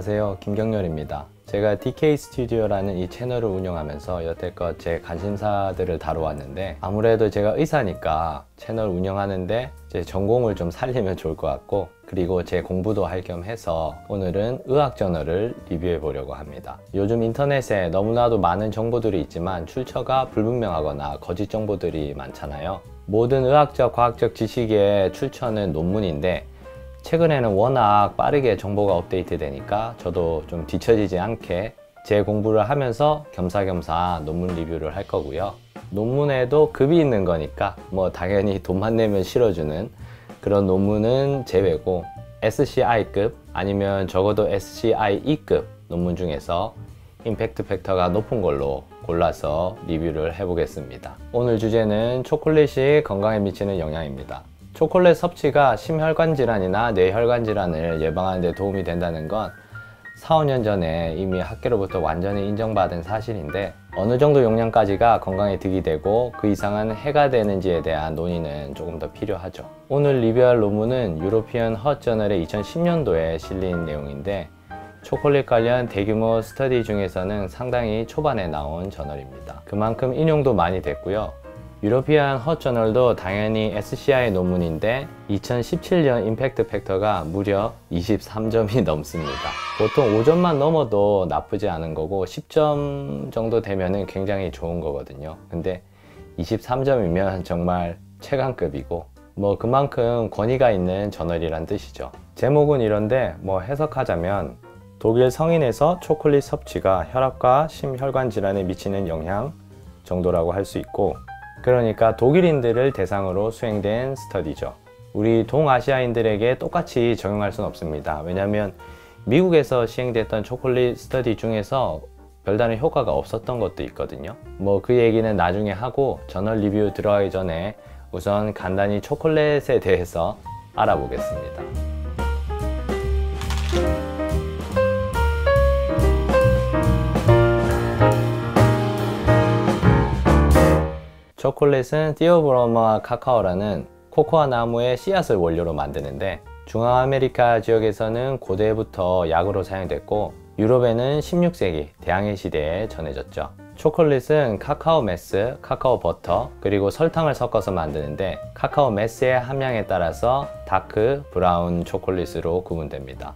안녕하세요, 김경렬입니다. 제가 DK 스튜디오라는 이 채널을 운영하면서 여태껏 제 관심사들을 다뤄왔는데, 아무래도 제가 의사니까 채널 운영하는데 제 전공을 좀 살리면 좋을 것 같고, 그리고 제 공부도 할 겸 해서 오늘은 의학 저널을 리뷰해 보려고 합니다. 요즘 인터넷에 너무나도 많은 정보들이 있지만 출처가 불분명하거나 거짓 정보들이 많잖아요. 모든 의학적, 과학적 지식의 출처는 논문인데, 최근에는 워낙 빠르게 정보가 업데이트 되니까 저도 좀 뒤처지지 않게 제 공부를 하면서 겸사겸사 논문 리뷰를 할 거고요. 논문에도 급이 있는 거니까 뭐 당연히 돈만 내면 실어주는 그런 논문은 제외고, SCI급 아니면 적어도 SCIE급 논문 중에서 임팩트 팩터가 높은 걸로 골라서 리뷰를 해보겠습니다. 오늘 주제는 초콜릿이 건강에 미치는 영향입니다. 초콜릿 섭취가 심혈관 질환이나 뇌혈관 질환을 예방하는 데 도움이 된다는 건 4, 5년 전에 이미 학계로부터 완전히 인정받은 사실인데, 어느 정도 용량까지가 건강에 득이 되고 그 이상은 해가 되는지에 대한 논의는 조금 더 필요하죠. 오늘 리뷰할 논문은 유로피언 헛 저널의 2010년도에 실린 내용인데, 초콜릿 관련 대규모 스터디 중에서는 상당히 초반에 나온 저널입니다. 그만큼 인용도 많이 됐고요. 유로피안 헛 저널도 당연히 SCI 논문인데 2017년 임팩트 팩터가 무려 23점이 넘습니다. 보통 5점만 넘어도 나쁘지 않은 거고 10점 정도 되면 굉장히 좋은 거거든요. 근데 23점이면 정말 최강급이고, 뭐 그만큼 권위가 있는 저널이란 뜻이죠. 제목은 이런데 뭐 해석하자면, 독일 성인에서 초콜릿 섭취가 혈압과 심혈관 질환에 미치는 영향 정도라고 할 수 있고, 그러니까 독일인들을 대상으로 수행된 스터디죠. 우리 동아시아인들에게 똑같이 적용할 수는 없습니다. 왜냐하면 미국에서 시행됐던 초콜릿 스터디 중에서 별다른 효과가 없었던 것도 있거든요. 뭐 그 얘기는 나중에 하고, 저널 리뷰 들어가기 전에 우선 간단히 초콜릿에 대해서 알아보겠습니다. 초콜릿은 티오브로마 카카오라는 코코아 나무의 씨앗을 원료로 만드는데, 중앙아메리카 지역에서는 고대부터 약으로 사용됐고, 유럽에는 16세기 대항해 시대에 전해졌죠. 초콜릿은 카카오 메스, 카카오 버터, 그리고 설탕을 섞어서 만드는데, 카카오 메스의 함량에 따라서 다크 브라운 초콜릿으로 구분됩니다.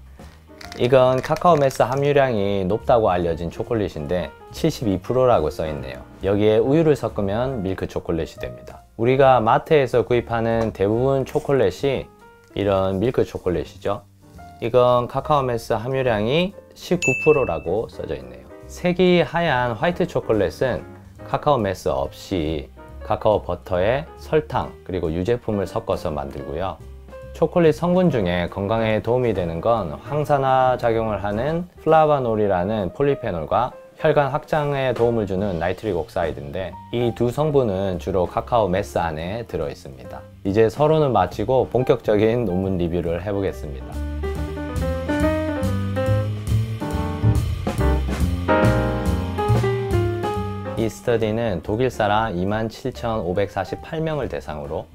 이건 카카오 메스 함유량이 높다고 알려진 초콜릿인데 72%라고 써있네요. 여기에 우유를 섞으면 밀크 초콜릿이 됩니다. 우리가 마트에서 구입하는 대부분 초콜릿이 이런 밀크 초콜릿이죠. 이건 카카오 메스 함유량이 19%라고 써져 있네요. 색이 하얀 화이트 초콜릿은 카카오 메스 없이 카카오 버터에 설탕 그리고 유제품을 섞어서 만들고요. 초콜릿 성분 중에 건강에 도움이 되는 건 항산화 작용을 하는 플라바놀이라는 폴리페놀과 혈관 확장에 도움을 주는 나이트릭 옥사이드인데, 이 두 성분은 주로 카카오 메스 안에 들어 있습니다. 이제 서론을 마치고 본격적인 논문 리뷰를 해보겠습니다. 이 스터디는 독일 사람 27,548명을 대상으로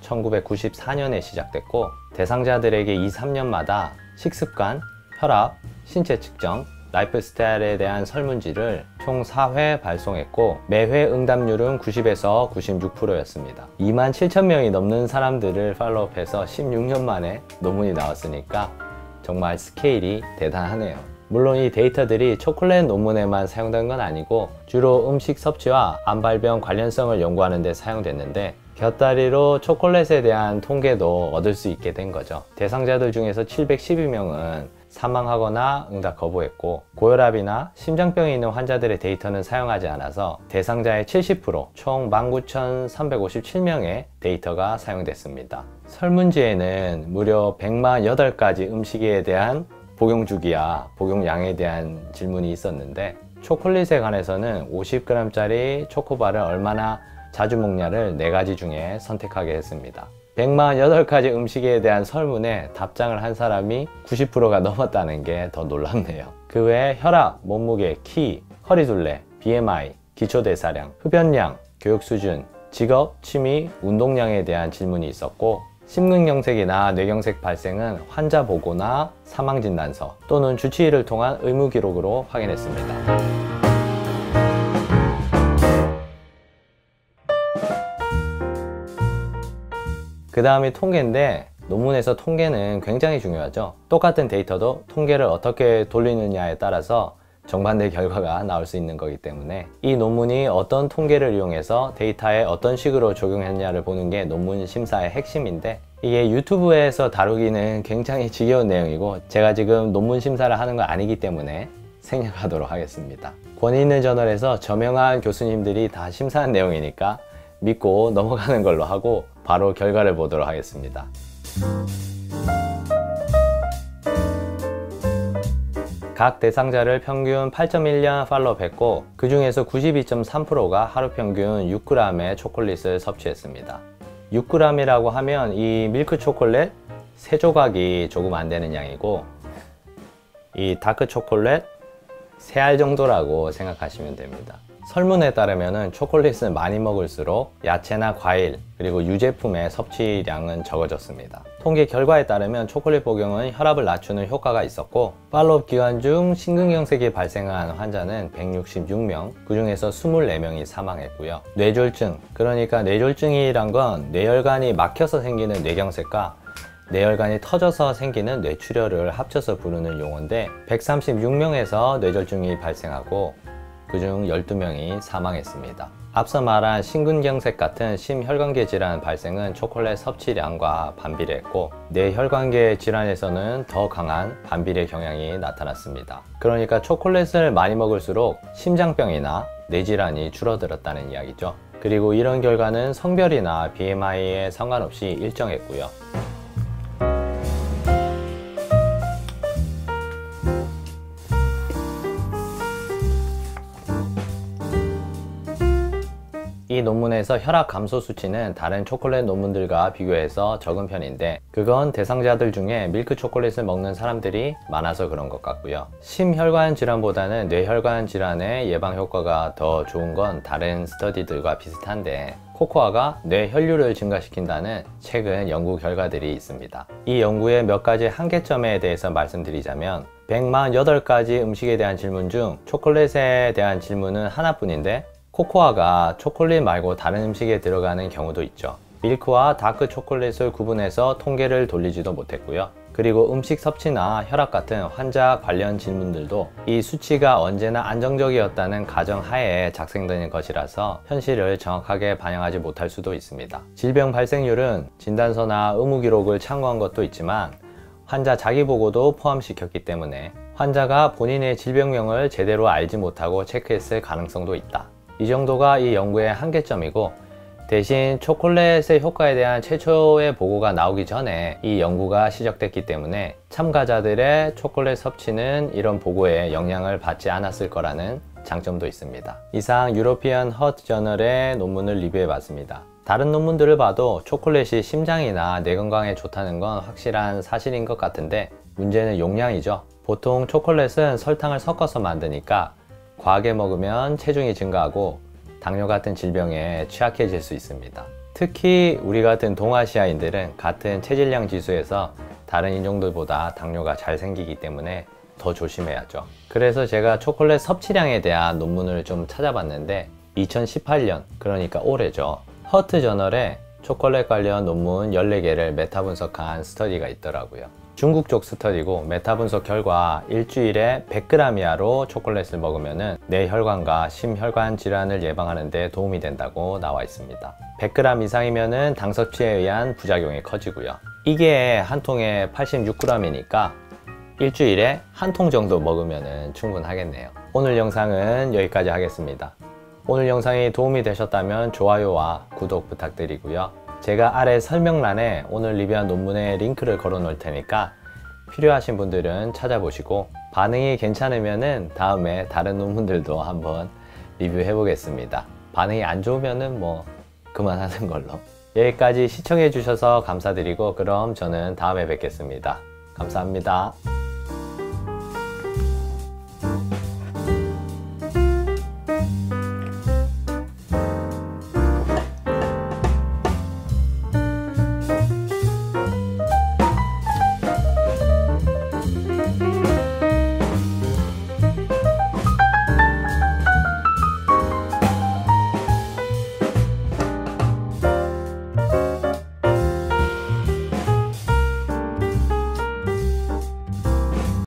1994년에 시작됐고, 대상자들에게 2, 3년마다 식습관, 혈압, 신체 측정, 라이프 스타일에 대한 설문지를 총 4회 발송했고, 매회 응답률은 90에서 96%였습니다. 27,000명이 넘는 사람들을 팔로우업해서 16년 만에 논문이 나왔으니까 정말 스케일이 대단하네요. 물론 이 데이터들이 초콜릿 논문에만 사용된 건 아니고, 주로 음식 섭취와 암발병 관련성을 연구하는 데 사용됐는데, 곁다리로 초콜릿에 대한 통계도 얻을 수 있게 된 거죠. 대상자들 중에서 712명은 사망하거나 응답 거부했고, 고혈압이나 심장병이 있는 환자들의 데이터는 사용하지 않아서 대상자의 70%, 총 19,357명의 데이터가 사용됐습니다. 설문지에는 무려 148가지 음식에 대한 복용 주기와 복용량에 대한 질문이 있었는데, 초콜릿에 관해서는 50g짜리 초코바를 얼마나 자주 먹냐를 4가지 중에 선택하게 했습니다. 148가지 음식에 대한 설문에 답장을 한 사람이 90%가 넘었다는 게 더 놀랍네요. 그 외에 혈압, 몸무게, 키, 허리둘레, BMI, 기초대사량, 흡연량, 교육 수준, 직업, 취미, 운동량에 대한 질문이 있었고, 심근경색이나 뇌경색 발생은 환자 보고나 사망진단서 또는 주치의를 통한 의무기록으로 확인했습니다. 그 다음이 통계인데, 논문에서 통계는 굉장히 중요하죠. 똑같은 데이터도 통계를 어떻게 돌리느냐에 따라서 정반대 결과가 나올 수 있는 거기 때문에 이 논문이 어떤 통계를 이용해서 데이터에 어떤 식으로 적용했냐를 보는 게 논문 심사의 핵심인데, 이게 유튜브에서 다루기는 굉장히 지겨운 내용이고 제가 지금 논문 심사를 하는 건 아니기 때문에 생략하도록 하겠습니다. 권위 있는 저널에서 저명한 교수님들이 다 심사한 내용이니까 믿고 넘어가는 걸로 하고 바로 결과를 보도록 하겠습니다. 각 대상자를 평균 8.1년 팔로우했고 그 중에서 92.3%가 하루 평균 6g의 초콜릿을 섭취했습니다. 6g이라고 하면 이 밀크 초콜릿 3조각이 조금 안 되는 양이고, 이 다크 초콜릿 3알 정도라고 생각하시면 됩니다. 설문에 따르면 초콜릿을 많이 먹을수록 야채나 과일 그리고 유제품의 섭취량은 적어졌습니다. 통계 결과에 따르면 초콜릿 복용은 혈압을 낮추는 효과가 있었고, 팔로업 기간 중 심근경색이 발생한 환자는 166명, 그 중에서 24명이 사망했고요. 뇌졸중, 그러니까 뇌졸중이란 건 뇌혈관이 막혀서 생기는 뇌경색과 뇌혈관이 터져서 생기는 뇌출혈을 합쳐서 부르는 용어인데, 136명에서 뇌졸중이 발생하고 그중 12명이 사망했습니다. 앞서 말한 심근경색 같은 심혈관계 질환 발생은 초콜릿 섭취량과 반비례했고, 뇌혈관계 질환에서는 더 강한 반비례 경향이 나타났습니다. 그러니까 초콜릿을 많이 먹을수록 심장병이나 뇌질환이 줄어들었다는 이야기죠. 그리고 이런 결과는 성별이나 BMI에 상관없이 일정했고요. 이 논문에서 혈압 감소 수치는 다른 초콜릿 논문들과 비교해서 적은 편인데, 그건 대상자들 중에 밀크 초콜릿을 먹는 사람들이 많아서 그런 것 같고요. 심혈관 질환보다는 뇌혈관 질환의 예방 효과가 더 좋은 건 다른 스터디들과 비슷한데, 코코아가 뇌 혈류를 증가시킨다는 최근 연구 결과들이 있습니다. 이 연구의 몇 가지 한계점에 대해서 말씀드리자면, 148가지 음식에 대한 질문 중 초콜릿에 대한 질문은 하나뿐인데, 코코아가 초콜릿 말고 다른 음식에 들어가는 경우도 있죠. 밀크와 다크 초콜릿을 구분해서 통계를 돌리지도 못했고요. 그리고 음식 섭취나 혈압 같은 환자 관련 질문들도 이 수치가 언제나 안정적이었다는 가정하에 작성되는 것이라서 현실을 정확하게 반영하지 못할 수도 있습니다. 질병 발생률은 진단서나 의무 기록을 참고한 것도 있지만 환자 자기보고도 포함시켰기 때문에 환자가 본인의 질병명을 제대로 알지 못하고 체크했을 가능성도 있다. 이 정도가 이 연구의 한계점이고, 대신 초콜릿의 효과에 대한 최초의 보고가 나오기 전에 이 연구가 시작됐기 때문에 참가자들의 초콜릿 섭취는 이런 보고에 영향을 받지 않았을 거라는 장점도 있습니다. 이상 유로피언 허트 저널의 논문을 리뷰해 봤습니다. 다른 논문들을 봐도 초콜릿이 심장이나 뇌 건강에 좋다는 건 확실한 사실인 것 같은데, 문제는 용량이죠. 보통 초콜릿은 설탕을 섞어서 만드니까 과하게 먹으면 체중이 증가하고 당뇨 같은 질병에 취약해질 수 있습니다. 특히 우리 같은 동아시아인들은 같은 체질량 지수에서 다른 인종들보다 당뇨가 잘 생기기 때문에 더 조심해야죠. 그래서 제가 초콜릿 섭취량에 대한 논문을 좀 찾아봤는데, 2018년, 그러니까 올해죠, 허트 저널에 초콜릿 관련 논문 14개를 메타 분석한 스터디가 있더라고요. 중국 쪽 스터디고, 메타 분석 결과 일주일에 100g 이하로 초콜릿을 먹으면 뇌혈관과 심혈관 질환을 예방하는 데 도움이 된다고 나와 있습니다. 100g 이상이면 당 섭취에 의한 부작용이 커지고요. 이게 한 통에 86g이니까 일주일에 한 통 정도 먹으면 충분하겠네요. 오늘 영상은 여기까지 하겠습니다. 오늘 영상이 도움이 되셨다면 좋아요와 구독 부탁드리고요. 제가 아래 설명란에 오늘 리뷰한 논문의 링크를 걸어 놓을 테니까 필요하신 분들은 찾아보시고, 반응이 괜찮으면 다음에 다른 논문들도 한번 리뷰해 보겠습니다. 반응이 안 좋으면 뭐 그만하는 걸로. 여기까지 시청해 주셔서 감사드리고, 그럼 저는 다음에 뵙겠습니다. 감사합니다.